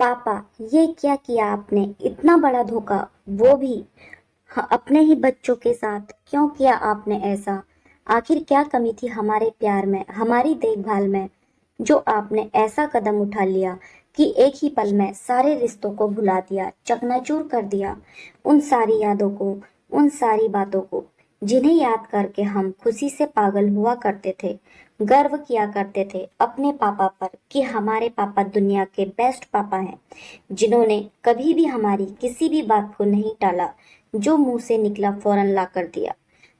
पापा, ये क्या किया आपने? इतना बड़ा धोखा, वो भी अपने ही बच्चों के साथ। क्यों किया आपने ऐसा? आखिर क्या कमी थी हमारे प्यार में, हमारी देखभाल में, जो आपने ऐसा कदम उठा लिया कि एक ही पल में सारे रिश्तों को भुला दिया, चकनाचूर कर दिया। उन सारी यादों को, उन सारी बातों को, जिन्हें याद करके हम खुशी से पागल हुआ करते थे, गर्व किया करते थे अपने पापा पर कि हमारे पापा दुनिया के बेस्ट पापा हैं, जिन्होंने कभी भी हमारी किसी भी बात को नहीं टाला, जो मुंह से निकला फौरन ला कर दिया।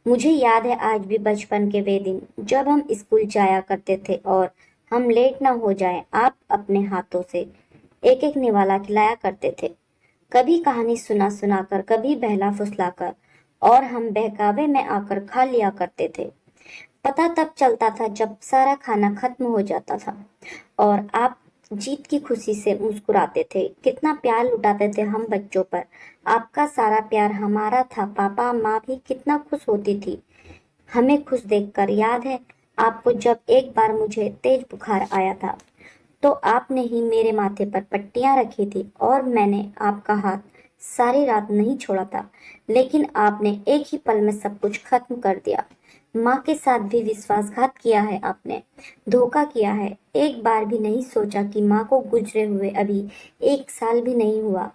मुझे याद है आज भी बचपन के वे दिन, जब हम स्कूल जाया करते थे और हम लेट ना हो जाएं, आप अपने हाथों से एक एक निवाला खिलाया करते थे। कभी कहानी सुना सुनाकर, कभी बहला फुसलाकर, और हम बहकावे में आकर खा लिया करते थे। पता तब चलता था जब सारा खाना खत्म हो जाता था और आप जीत की खुशी से मुस्कुराते थे। कितना प्यार लुटाते थे हम बच्चों पर। आपका सारा प्यार हमारा था। पापा माँ भी कितना खुश होती थी हमें खुश देखकर। याद है आपको जब एक बार मुझे तेज बुखार आया था, तो आपने ही मेरे माथे पर पट्टियां रखी थी और मैंने आपका हाथ सारी रात नहीं छोड़ा था, लेकिन आपने एक ही पल में सब कुछ खत्म कर दिया। माँ के साथ भी विश्वासघात किया है आपने, धोखा किया है। एक बार भी नहीं सोचा कि माँ को गुजरे हुए अभी 1 साल भी नहीं हुआ।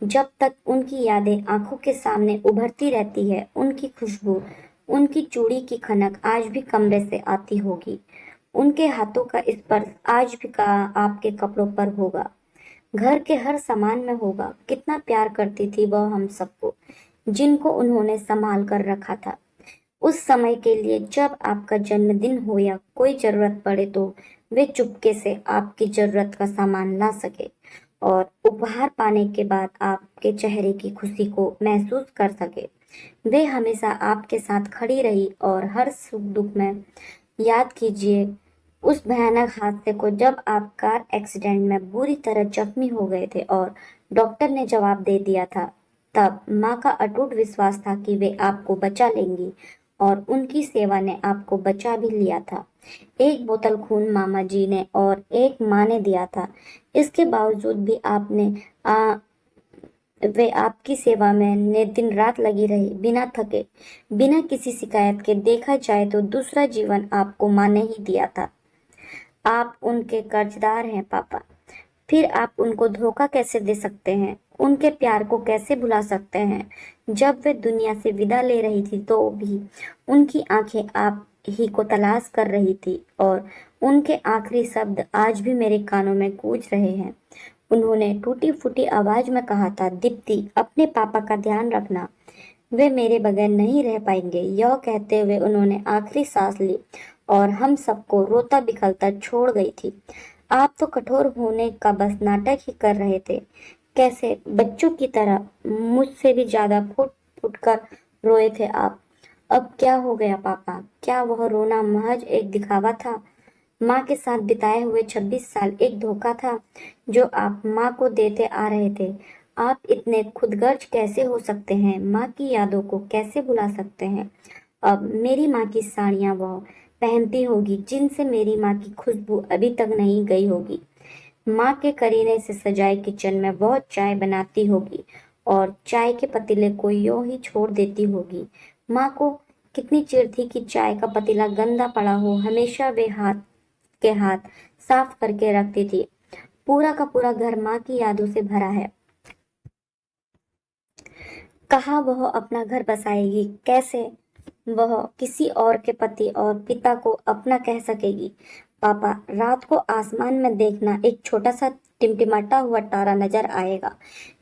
जब तक उनकी यादें आंखों के सामने उभरती रहती है, उनकी खुशबू, उनकी चूड़ी की खनक आज भी कमरे से आती होगी, उनके हाथों का स्पर्श आज भी का आपके कपड़ों पर होगा, घर के हर सामान में होगा। कितना प्यार करती थी वह हम सबको, जिनको उन्होंने संभाल कर रखा था। उस समय के लिए जब आपका जन्मदिन हो या कोई जरूरत पड़े, तो वे चुपके से आपकी जरूरत का सामान ला सके और उपहार पाने के बाद आपके चेहरे की खुशी को महसूस कर सके। वे हमेशा आपके साथ खड़ी रही और हर सुख दुख में। याद कीजिए उस भयानक हादसे को, जब आप कार एक्सीडेंट में बुरी तरह जख्मी हो गए थे और डॉक्टर ने जवाब दे दिया था। तब माँ का अटूट विश्वास था कि वे आपको बचा लेंगी, और उनकी सेवा ने आपको बचा भी लिया था। एक बोतल खून मामा जी ने और एक माँ ने दिया था। इसके बावजूद भी आपने वे आपकी सेवा में ने दिन रात लगी रही, बिना थके, बिना किसी शिकायत के। देखा जाए तो दूसरा जीवन आपको माँ ने ही दिया था। आप उनके कर्जदार हैं पापा। फिर आप उनको धोखा कैसे दे सकते हैं? उनके प्यार को कैसे भुला सकते हैं? जब वे दुनिया से विदा ले रही थी, तो भी उनकी आंखें आप ही को तलाश कर रही थी, और उनके आखिरी शब्द आज भी मेरे कानों में गूंज रहे हैं। उन्होंने टूटी फूटी आवाज में कहा था, दीप्ति, अपने पापा का ध्यान रखना, वे मेरे बगैर नहीं रह पाएंगे। यह कहते हुए उन्होंने आखिरी सांस ली और हम सबको रोता बिखरता छोड़ गई थी। आप तो कठोर होने का बस नाटक ही कर रहे थे। कैसे बच्चों की तरह मुझसे भी ज्यादा फुट फुट कर रोए थे आप। अब क्या हो गया पापा? क्या वह रोना महज एक दिखावा था? माँ के साथ बिताए हुए 26 साल एक धोखा था जो आप माँ को देते आ रहे थे। आप इतने खुदगर्ज कैसे हो सकते हैं? माँ की यादों को कैसे भुला सकते हैं? अब मेरी माँ की साड़ियाँ वह पहनती होगी जिनसे मेरी माँ की खुशबू अभी तक नहीं गई होगी। माँ के करीने से सजाए किचन में वह चाय बनाती होगी और चाय के पतीले को यूं ही छोड़ देती होगी। माँ को कितनी चिढ़ थी कि चाय का पतीला गंदा पड़ा हो। हमेशा वे हाथ साफ करके रखती थी। पूरा का पूरा घर माँ की यादों से भरा है। कहाँ वह अपना घर बसाएगी? कैसे वह किसी और के पति और पिता को अपना कह सकेगी? पापा, रात को आसमान में देखना, एक छोटा सा टिमटिमाता हुआ तारा नजर आएगा,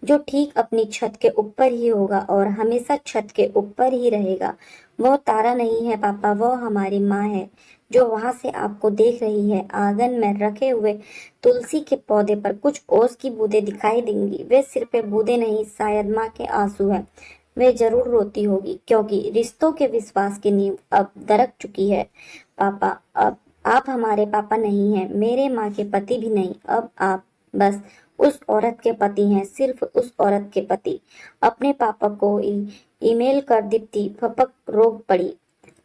जो ठीक अपनी छत के ऊपर ही होगा और हमेशा छत के ऊपर ही रहेगा। वो तारा नहीं है पापा, वो हमारी माँ है, जो वहां से आपको देख रही है। आंगन में रखे हुए तुलसी के पौधे पर कुछ ओस की बूंदें दिखाई देंगी। वे सिर पे बूंदें नहीं, शायद माँ के आंसू हैं। वे जरूर रोती होगी, क्योंकि रिश्तों के विश्वास की नींव अब दरक चुकी है। पापा, अब आप हमारे पापा नहीं हैं, मेरे माँ के पति भी नहीं। अब आप बस उस औरत के पति हैं, सिर्फ उस औरत के पति। अपने पापा को ईमेल कर दीप्ति फपक रोक पड़ी।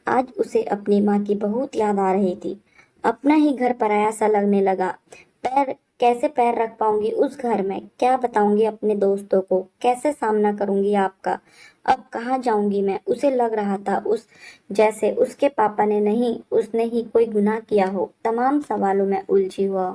आज उसे अपनी माँ की बहुत याद आ रही थी। अपना ही घर पराया सा लगने लगा। पैर कैसे पैर रख पाऊंगी उस घर में, क्या बताऊंगी अपने दोस्तों को, कैसे सामना करूंगी आपका, अब कहाँ जाऊंगी मैं। उसे लग रहा था उस जैसे उसके पापा ने नहीं, उसने ही कोई गुनाह किया हो। तमाम सवालों में उलझी हुआ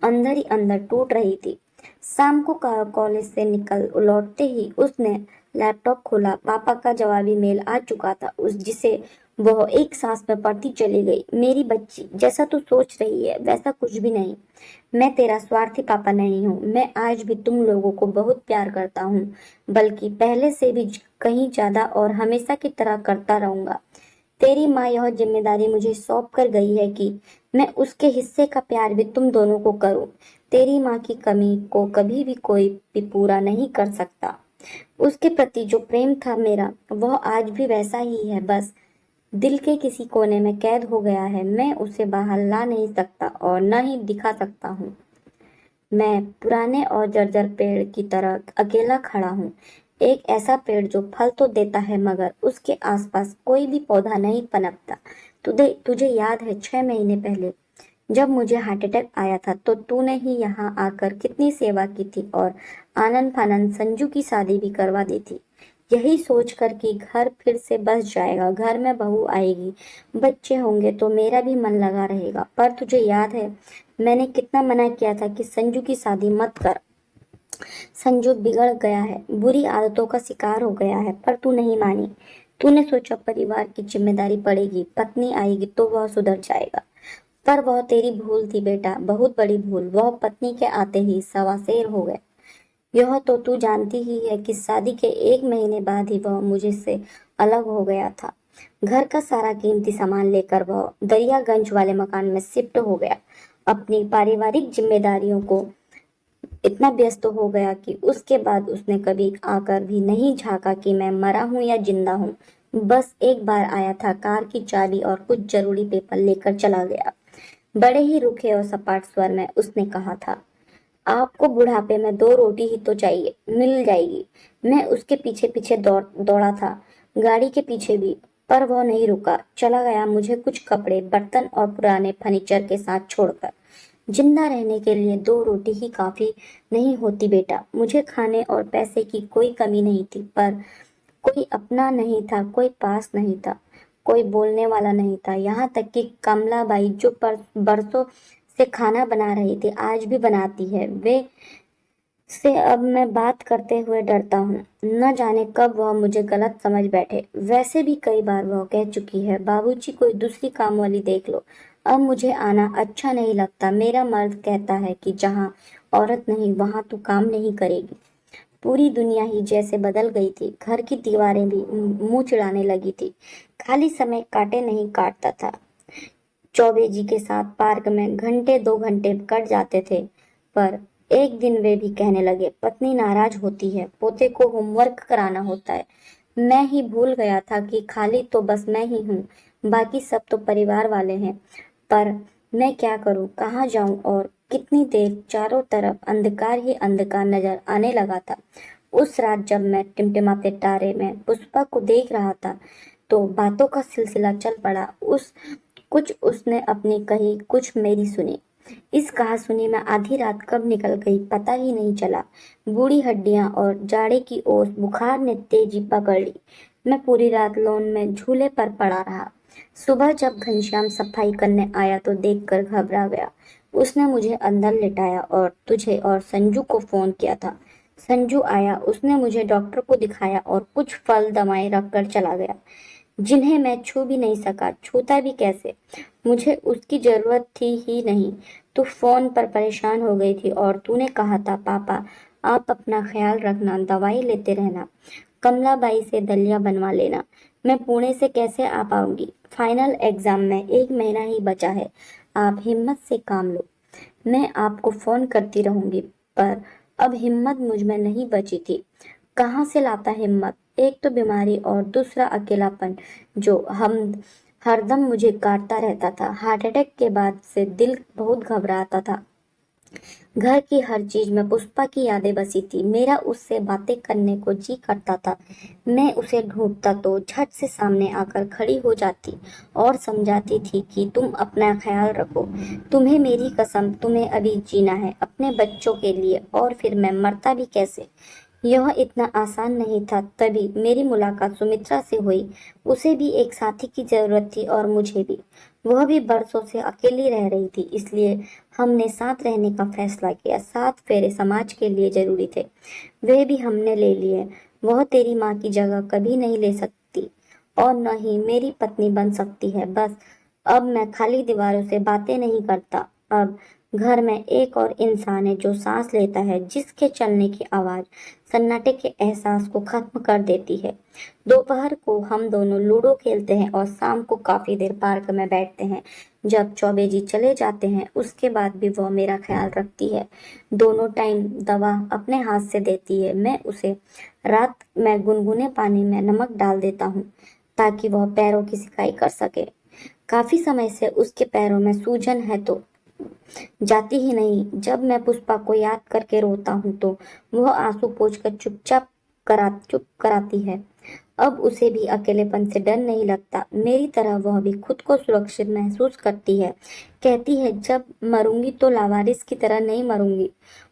अंदर ही अंदर टूट रही थी। शाम को कॉलेज से निकल लौटते ही उसने लैपटॉप खोला। पापा का जवाबी मेल आ चुका था, उस जिसे वह एक सांस में पढ़ती चली गई। मेरी बच्ची, जैसा तू सोच रही है वैसा कुछ भी नहीं। मैं तेरा स्वार्थी पापा नहीं हूँ। मैं आज भी तुम लोगों को बहुत प्यार करता हूँ, बल्कि पहले से भी कहीं ज्यादा, और हमेशा की तरह करता रहूंगा। तेरी माँ यह जिम्मेदारी मुझे सौंप कर गई है कि मैं उसके हिस्से का प्यार भी तुम दोनों को करूं। तेरी माँ की कमी को कभी भी कोई भी पूरा नहीं कर सकता। उसके प्रति जो प्रेम था मेरा, वह आज भी वैसा ही है, बस दिल के किसी कोने में कैद हो गया है। मैं उसे बाहर ला नहीं सकता और न ही दिखा सकता हूँ। मैं पुराने और जर्जर पेड़ की तरह अकेला खड़ा हूँ। एक ऐसा पेड़ जो फल तो देता है मगर उसके आसपास कोई भी पौधा नहीं पनपता। तुझे तुझे याद है 6 महीने पहले जब मुझे हार्ट अटैक आया था, तो तूने ही यहाँ आकर कितनी सेवा की थी और आनंद फानंद संजू की शादी भी करवा दी थी। यही सोचकर कि घर फिर से बस जाएगा, घर में बहू आएगी, बच्चे होंगे तो मेरा भी मन लगा रहेगा। पर तुझे याद है मैंने कितना मना किया था कि संजू की शादी मत कर। संजू बिगड़ गया है, बुरी आदतों का शिकार हो गया है, पर तू नहीं मानी। तूने सोचा परिवार की जिम्मेदारी पड़ेगी, पत्नी आएगी तो वह सुधर जाएगा। पर वह तेरी भूल थी बेटा, बहुत बड़ी भूल। वह पत्नी के आते ही सवासेर हो गए। यह तो तू जानती ही है कि शादी के 1 महीने बाद ही वह मुझे से अलग हो गया था। घर का सारा कीमती सामान लेकर वह दरियागंज वाले मकान में शिफ्ट हो गया। अपनी पारिवारिक जिम्मेदारियों को इतना व्यस्त हो गया कि उसके बाद उसने कभी आकर भी नहीं झांका कि मैं मरा हूं या जिंदा हूं। बस एक बार आया था, कार की चाबी और कुछ जरूरी पेपर लेकर चला गया। बड़े ही रुखे और सपाट स्वर में उसने कहा था, आपको बुढ़ापे में 2 रोटी ही तो चाहिए, मिल जाएगी। मैं उसके पीछे पीछे दौड़ा था, गाड़ी के पीछे भी, पर वो नहीं रुका। चला गया मुझे कुछ कपड़े, बर्तन और पुराने फर्नीचर के साथ छोड़कर। जिंदा रहने के लिए 2 रोटी ही काफी नहीं होती बेटा। मुझे खाने और पैसे की कोई कमी नहीं थी, पर कोई अपना नहीं था, कोई पास नहीं था, कोई बोलने वाला नहीं था। यहाँ तक कि कमलाबाई जो बरसों से खाना बना रही थी, आज भी बनाती है, वे से अब मैं बात करते हुए डरता हूँ। न जाने कब वह मुझे गलत समझ बैठे। वैसे भी कई बार वह कह चुकी है, बाबूजी कोई दूसरी काम वाली देख लो। अब मुझे आना अच्छा नहीं लगता। मेरा मर्द कहता है कि जहाँ औरत नहीं वहां तू काम नहीं करेगी। पूरी दुनिया ही जैसे बदल गई थी। घर की दीवारें भी मुंह चिढ़ाने लगी थी। खाली समय काटे नहीं काटता था। चौबे जी के साथ पार्क में घंटे 2 घंटे कट जाते थे। पर एक दिन वे भी कहने लगे, पत्नी नाराज होती है, पोते को होमवर्क कराना होता है। मैं ही भूल गया था कि खाली तो बस मैं ही हूँ, बाकी सब तो परिवार वाले हैं। पर मैं क्या करूँ, कहाँ जाऊँ और कितनी देर। चारों तरफ अंधकार ही अंधकार नजर आने लगा था। उस रात जब मैं टिमटिमाते तारे में पुष्पा को देख रहा था, तो बातों का सिलसिला चल पड़ा। कुछ उसने अपनी कही, कुछ मेरी सुनी। इस कहासुनी में आधी रात कब निकल गई पता ही नहीं चला। बूढ़ी हड्डियां और जाड़े की ओस बुखार ने तेजी पकड़ ली। मैं पूरी रात लॉन में झूले पर पड़ा रहा। सुबह जब घनश्याम सफाई करने आया तो देखकर घबरा गया। उसने मुझे अंदर लिटाया और तुझे और संजू को फोन किया था। संजू आया, उसने मुझे डॉक्टर को दिखाया और कुछ फल दवाएं रखकर चला गया, जिन्हें मैं छू भी नहीं सका। छूता भी कैसे, मुझे उसकी जरूरत थी ही नहीं। तू फोन पर परेशान हो गई थी और तूने कहा था, पापा आप अपना ख्याल रखना, दवाई लेते रहना, कमलाबाई से दलिया बनवा लेना। मैं पुणे से कैसे आ पाऊंगी, फाइनल एग्जाम में 1 महीना ही बचा है। आप हिम्मत से काम लो। मैं आपको फोन करती रहूंगी, पर अब हिम्मत मुझ में नहीं बची थी। कहाँ से लाता हिम्मत, एक तो बीमारी और दूसरा अकेलापन जो हम हरदम मुझे काटता रहता था। हार्ट अटैक के बाद से दिल बहुत घबराता था। घर की हर चीज में पुष्पा की यादें बसी थी। मेरा उससे बातें करने को जी करता था। मैं उसे ढूंढता तो झट से सामने आकर खड़ी हो जाती और समझाती थी कि तुम अपना ख्याल रखो। तुम्हें मेरी कसम, तुम्हें अभी जीना है अपने बच्चों के लिए, और फिर मैं मरता भी कैसे। यह इतना आसान नहीं था। तभी मेरी मुलाकात सुमित्रा से हुई। उसे भी एक साथी की जरूरत थी और मुझे भी। वह भी बरसों से अकेली रह रही थी, इसलिए हमने साथ रहने का फैसला किया। 7 फेरे समाज के लिए जरूरी थे, वे भी हमने ले लिए। वह तेरी माँ की जगह कभी नहीं ले सकती और न ही मेरी पत्नी बन सकती है। बस अब मैं खाली दीवारों से बातें नहीं करता। अब घर में एक और इंसान है जो सांस लेता है, जिसके चलने की आवाज सन्नाटे के एहसास को खत्म कर देती है। दोपहर को हम दोनों लूडो खेलते हैं और शाम को काफी देर पार्क में बैठते हैं। जब चौबे जी चले जाते हैं उसके बाद भी वह मेरा ख्याल रखती है। दोनों टाइम दवा अपने हाथ से देती है। मैं उसे रात में गुनगुने पानी में नमक डाल देता हूँ ताकि वह पैरों की सिकाई कर सके। काफी समय से उसके पैरों में सूजन है तो जाती ही नहीं। जब मैं पुष्पा को याद करके रोता हूँ तो वह आंसू पोंछकर चुप कराती है। अब उसे भी अकेलेपन से डर नहीं लगता। मेरी तरह वह भी खुद को सुरक्षित महसूस करती है। कहती है जब मरूंगी तो लावारिस की तरह नहीं मरूंगी।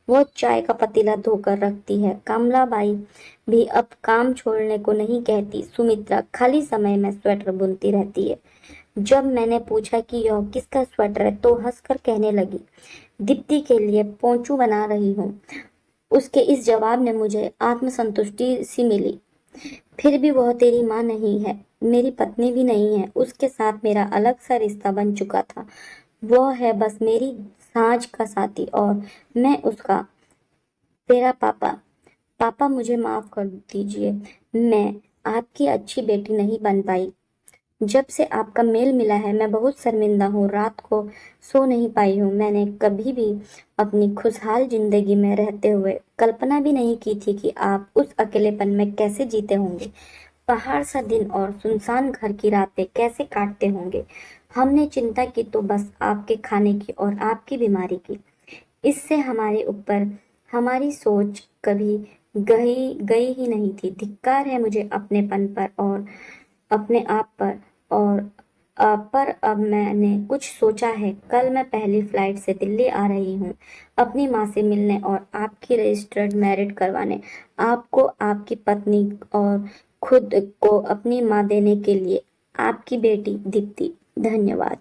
वो चाय का पतीला धोकर रखती है। कमलाबाई भी अब काम छोड़ने को नहीं कहती। सुमित्रा खाली समय में स्वेटर बुनती रहती है। जब मैंने पूछा कि यह किसका स्वेटर है तो हंसकर कहने लगी, दीप्ति के लिए पोंचू बना रही हूँ। उसके इस जवाब ने मुझे आत्मसंतुष्टि सी मिली। फिर भी वह तेरी माँ नहीं है, मेरी पत्नी भी नहीं है। उसके साथ मेरा अलग सा रिश्ता बन चुका था। वह है बस मेरी सांझ का साथी और मैं उसका। तेरा पापा। पापा मुझे माफ कर दीजिए, मैं आपकी अच्छी बेटी नहीं बन पाई। जब से आपका मेल मिला है मैं बहुत शर्मिंदा हूँ। रात को सो नहीं पाई हूँ। मैंने कभी भी अपनी खुशहाल जिंदगी में रहते हुए कल्पना भी नहीं की थी कि आप उस अकेलेपन में कैसे जीते होंगे। पहाड़ सा दिन और सुनसान घर की रातें कैसे काटते होंगे। हमने चिंता की तो बस आपके खाने की और आपकी बीमारी की। इससे हमारे ऊपर हमारी सोच कभी गई गई ही नहीं थी। धिक्कार है मुझे अपनेपन पर और अपने आप पर। और पर अब मैंने कुछ सोचा है। कल मैं पहली फ्लाइट से दिल्ली आ रही हूँ अपनी माँ से मिलने और आपकी रजिस्टर्ड मैरिज करवाने, आपको आपकी पत्नी और खुद को अपनी माँ देने के लिए। आपकी बेटी दीप्ति। धन्यवाद।